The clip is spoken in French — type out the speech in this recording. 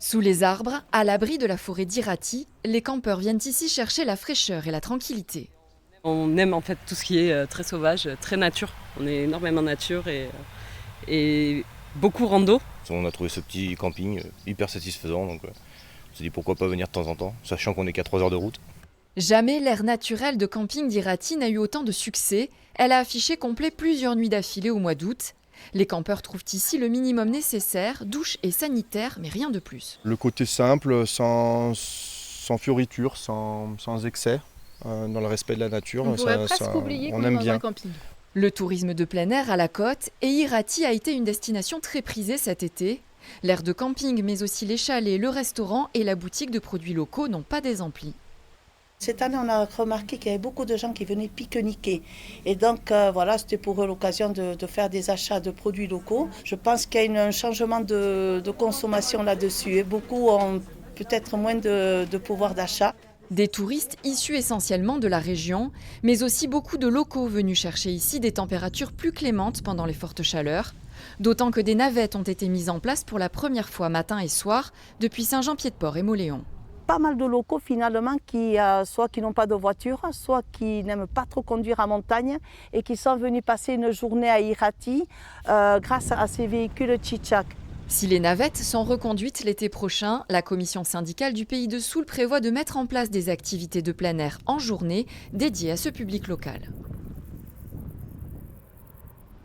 Sous les arbres, à l'abri de la forêt d'Irati, les campeurs viennent ici chercher la fraîcheur et la tranquillité. On aime en fait tout ce qui est très sauvage, très nature. On est énormément nature et beaucoup rando. On a trouvé ce petit camping hyper satisfaisant, donc on s'est dit pourquoi pas venir de temps en temps, sachant qu'on n'est qu'à 3 heures de route. Jamais l'aire naturelle de camping d'Irati n'a eu autant de succès. Elle a affiché complet plusieurs nuits d'affilée au mois d'août. Les campeurs trouvent ici le minimum nécessaire, douche et sanitaire, mais rien de plus. Le côté simple, sans fioritures, sans excès, dans le respect de la nature, On pourrait presque oublier qu'on est aime dans bien. un camping. Le tourisme de plein air à la côte et Irati a été une destination très prisée cet été. L'aire de camping, mais aussi les chalets, le restaurant et la boutique de produits locaux n'ont pas désempli. Cette année, on a remarqué qu'il y avait beaucoup de gens qui venaient pique-niquer. Et donc, voilà, c'était pour eux l'occasion de faire des achats de produits locaux. Je pense qu'il y a un changement de consommation là-dessus. Et beaucoup ont peut-être moins de pouvoir d'achat. Des touristes issus essentiellement de la région, mais aussi beaucoup de locaux venus chercher ici des températures plus clémentes pendant les fortes chaleurs. D'autant que des navettes ont été mises en place pour la première fois matin et soir depuis Saint-Jean-Pied-de-Port et Mauléon. Pas mal de locaux finalement soit qui n'ont pas de voiture, soit qui n'aiment pas trop conduire en montagne et qui sont venus passer une journée à Irati grâce à ces véhicules Tchitchak. Si les navettes sont reconduites l'été prochain, la commission syndicale du Pays de Soule prévoit de mettre en place des activités de plein air en journée dédiées à ce public local.